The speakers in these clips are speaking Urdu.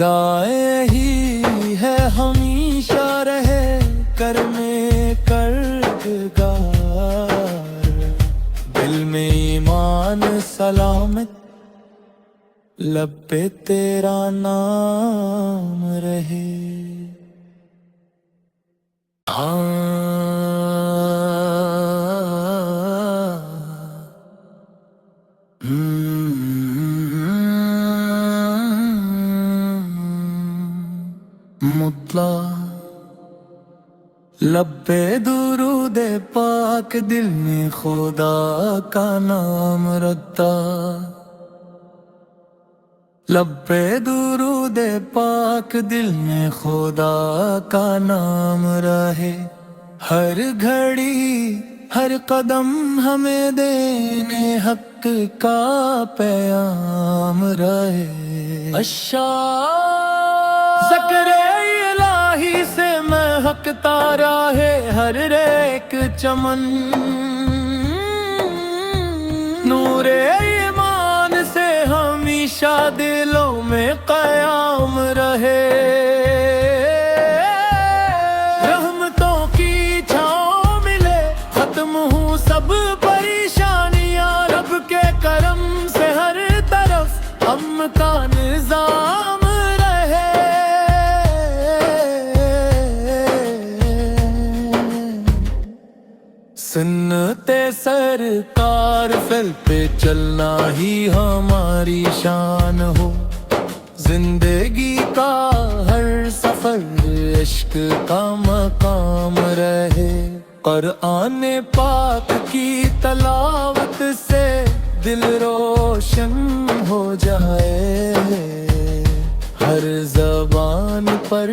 گائے ہی ہے ہمیشہ رہے کر میں کردگار، دل میں ایمان سلامت، لب پہ تیرا نام رہے۔ مطلع لب پہ درود پاک، دل میں خدا کا نام رکھتا، لب پہ درود پاک، دل میں خدا کا نام رہے، ہر گھڑی ہر قدم ہمیں دینے حق کا پیام رہے۔ ذکر الہی سے مہکتا رہے ہر ایک چمن، نور ایمان سے ہمیشہ دلوں میں قیام رہے، رحمتوں کی چھاؤں ملے، ختم ہوں سب پریشانیاں، رب کے کرم سے ہر طرف امن کا نظام رہے۔ سنتے سرکار فل پہ چلنا ہی ہماری شان ہو، زندگی کا ہر سفر عشق کا مقام رہے، قرآن پاک کی تلاوت سے دل روشن ہو جائے، ہر زبان پر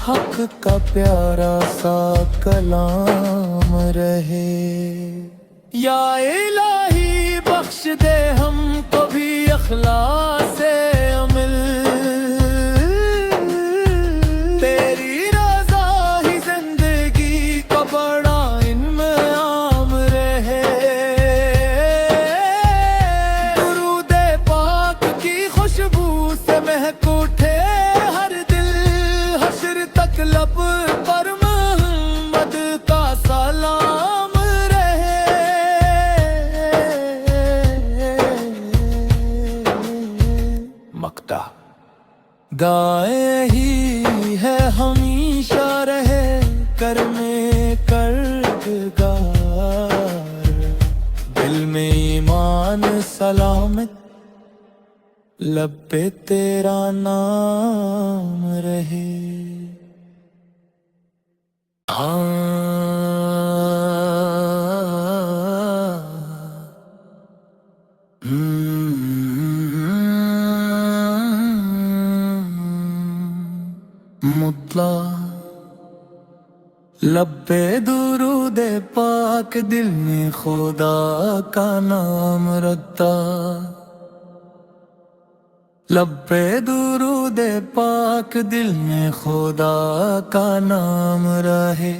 حق کا پیارا سا کلام رہے۔ یا الہی بخش دے ہم کو بھی اخلاص سے عمل، تیری رضا ہی زندگی کا بڑا انعام رہے، درود پاک کی خوشبو سے مہک اٹھے ہر دل، حشر تک لب پر محمد کا سلام رہے۔ مقطع گائے ہی ہے ہمیشہ رہے کر میں کردگار، دل میں ایمان سلامت، لب پہ تیرا نام رہے۔ مطلع لب پہ درود پاک، دل میں خدا کا نام رکھتا، لب پہ درود پاک، دل میں خدا کا نام رہے،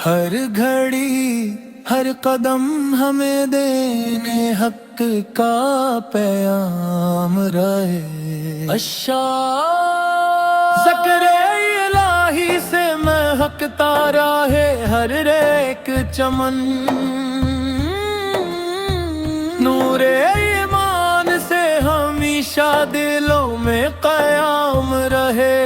ہر گھڑی ہر قدم ہمیں دینے حق کا پیام رہے۔ ذکر الہی سے مہکتا رہے ہر ایک چمن، نور ایمان سے ہمیشہ دلوں میں قیام رہے،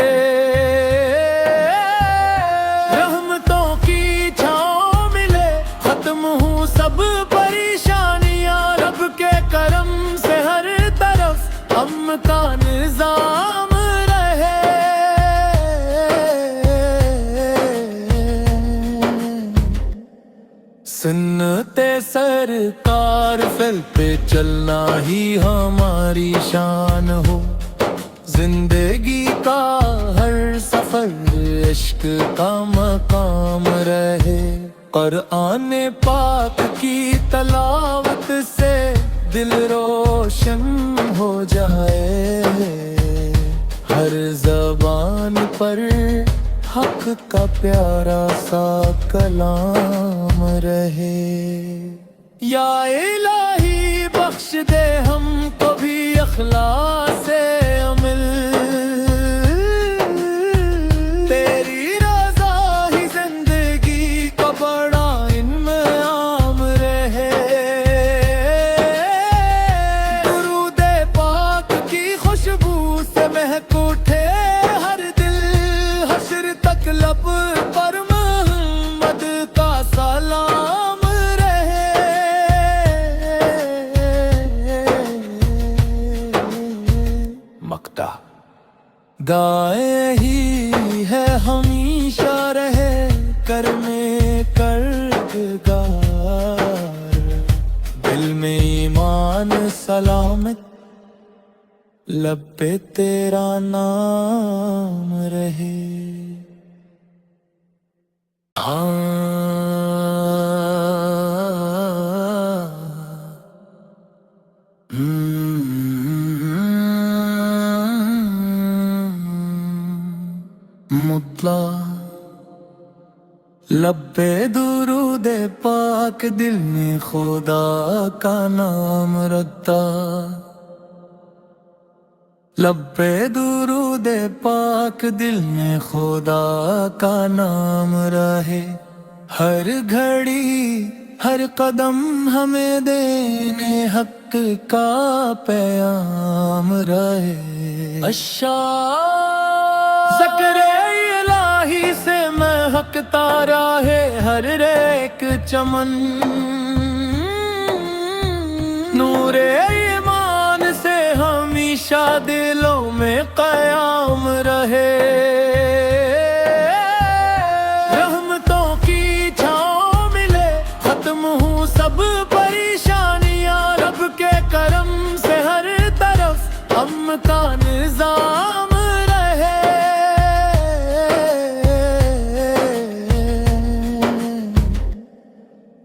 رحمتوں کی چھاؤں ملے، ختم ہوں سب پریشانیاں، رب کے کرم سے ہر طرف امن کا نظام رہے۔ سنتے سرکار فل پہ چلنا ہی ہماری شان ہو، زندگی کا ہر سفر عشق کا مقام رہے، قرآن پاک کی تلاوت سے دل روشن ہو جائے، ہر زبان پر حق کا پیارا سا کلام رہے۔ یا الہی بخش دے ہم کو بھی اخلاص سے عمل، دعائیں ہی ہے ہمیشہ رہے کرنے کردگار، دل میں ایمان سلامت، لب پہ تیرا نام رہے۔ مطلع لب پہ درود پاک، دل میں خدا کا نام رکھتا، لب پہ درود پاک، دل میں خدا کا نام رہے، ہر گھڑی ہر قدم ہمیں دینے حق کا پیام رہے۔ ذکر الہی سے مہکتا رہے ہر ایک چمن، نور ایمان سے ہمیشہ دلوں میں قیام رہے، رحمتوں کی چھاؤں ملے، ختم ہوں سب پریشانیاں، رب کے کرم سے ہر طرف امن کا نظام رہے۔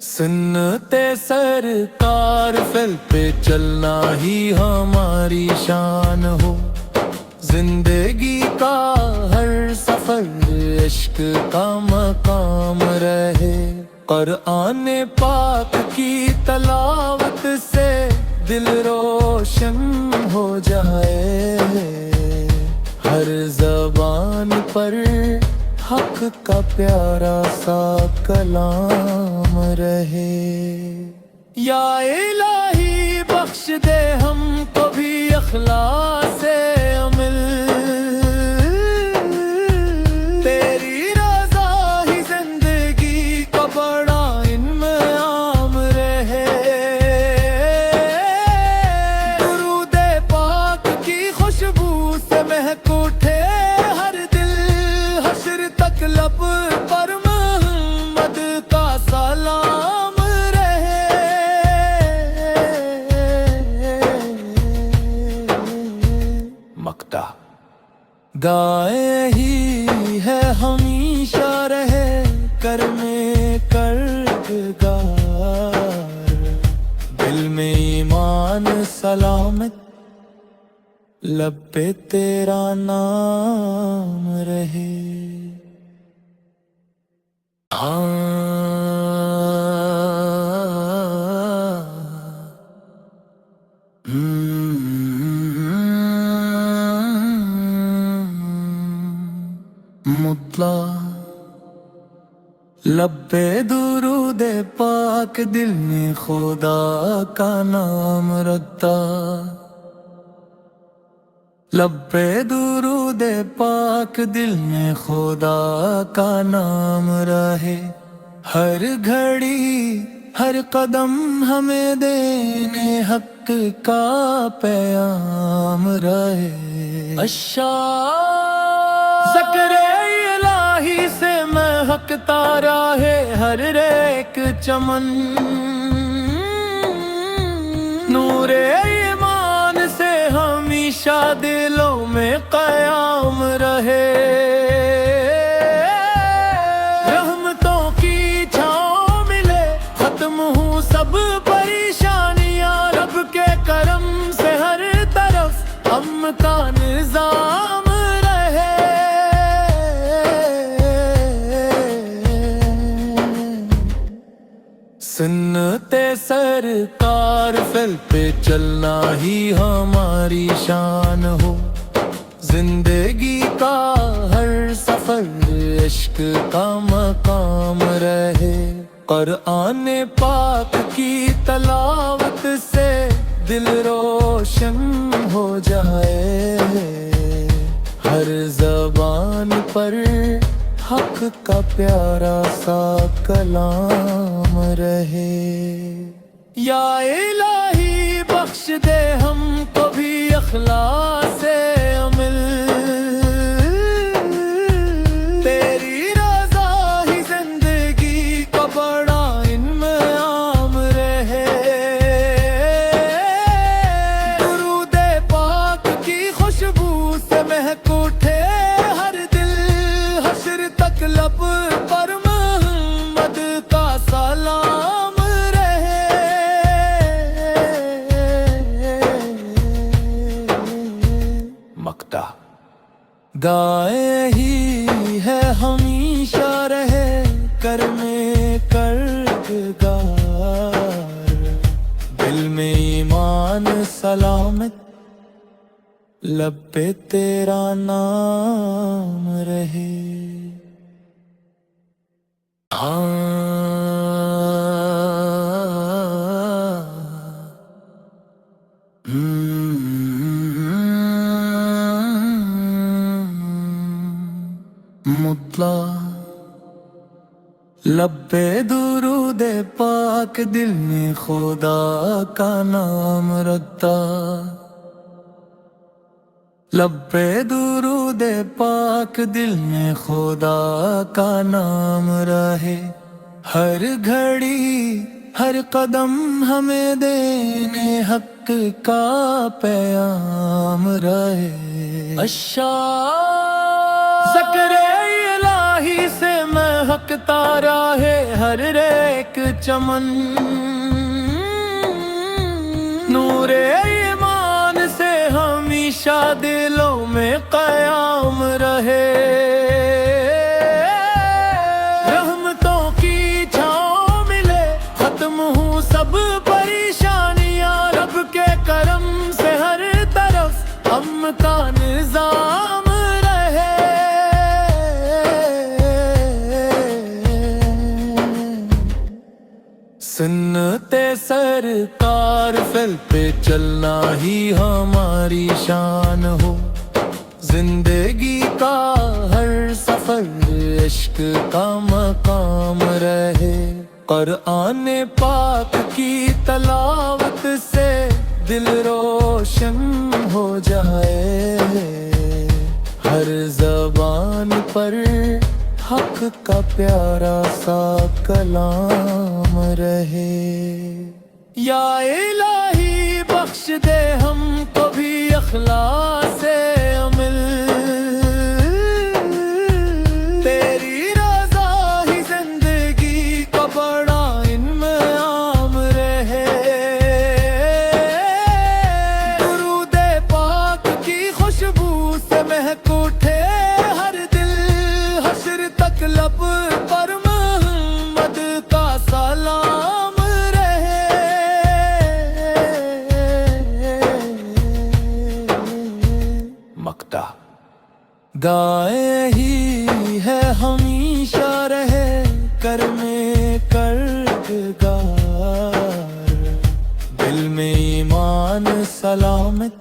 سنتے سرکار فل پہ چلنا ہی ہماری شان ہو، زندگی کا ہر سفر عشق کا مقام رہے، قرآن پاک کی تلاوت سے دل روشن ہو جائے، ہر زبان پر حق کا پیارا سا کلام رہے۔ یا الہی بخش دے ہم کو بھی اخلاص سے عمل، تیری رضا ہی زندگی کا بڑا انعام رہے، درود پاک کی خوشبو سے مہک اٹھے ہر دل، حشر تک لب پر محمد کا سلام رہے۔ مقطع دعائیں ہی ہے ہمیشہ رہے کرنے کردگار، دل میں ایمان سلامت، لب پہ تیرا نام رہے۔ مطلع لب پہ درود پاک، دل میں خدا کا نام رکھتا، لب پہ درود پاک، دل میں خدا کا نام رہے، ہر گھڑی ہر قدم ہمیں دینے حق کا پیام رہے۔ ذکر الہی سے مہکتا رہے ہر ایک چمن، نور ایمان سے ہمیشہ دلوں میں قیام رہے، رحمتوں کی چھاؤں ملے، ختم ہوں سب پریشانیاں، رب کے کرم سے ہر طرف امن کا نظام رہے۔ سنتے سرکار فل پہ چلنا ہی ہماری شان ہو، زندگی کا ہر سفر عشق کا مقام رہے، قرآن پاک کی تلاوت سے دل روشن ہو جائے، ہر زبان پر حق کا پیارا سا کلام رہے۔ یا الہی بخش دے ہم کو بھی اخلاص سے عمل، دعائیں ہی ہے ہمیشہ رہے کرنے کردگار، دل میں ایمان سلامت، لب پہ تیرا نام رہے۔ مطلع لب پہ درود پاک، دل میں خدا کا نام رکھتا، لب پہ درود پاک، دل میں خدا کا نام رہے، ہر گھڑی ہر قدم ہمیں دینے حق کا پیام رہے۔ ذکر الہی سے مہکتا رہے ہر ایک چمن، نور ایمان سے ہمیشہ دلوں میں قیام رہے، رحمتوں کی چھاؤں ملے، ختم ہوں سب پریشانیاں، رب کے کرم سے ہر طرف امن کا نظام رہے۔ سنتے سرکار فل پہ چلنا ہی ہماری شان ہو، زندگی کا ہر سفر عشق کا مقام رہے، قرآن پاک کی تلاوت سے دل روشن ہو جائے، ہر زبان پر حق کا پیارا سا کلام رہے۔ یا الہی بخش دے ہم کو بھی اخلاص سے عمل، تیری رضا ہی زندگی کا بڑا انعام رہے، درود پاک کی خوشبو سے مہک اٹھے ہر دل، حشر تک لب پر محمد کا سلام رہے۔ مقطع دعائیں ہی ہے ہمیشہ رہے کرنے کردگار، دل میں ایمان سلامت،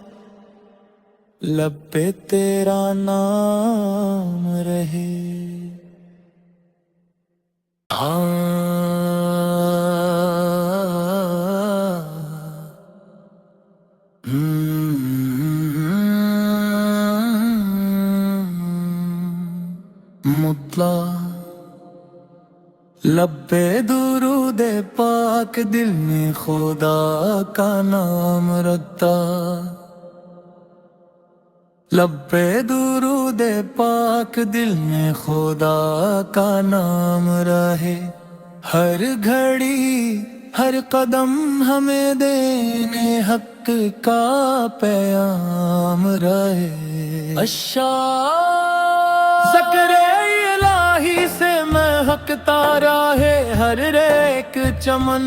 لب پہ تیرا نام رہے۔ مطلع لب پہ درود پاک، دل میں خدا کا نام رکھتا، لب پہ درود پاک، دل میں خدا کا نام رہے، ہر گھڑی ہر قدم ہمیں دینے حق کا پیام رہے۔ ذکر الہی سے مہکتا رہے ہر ایک چمن،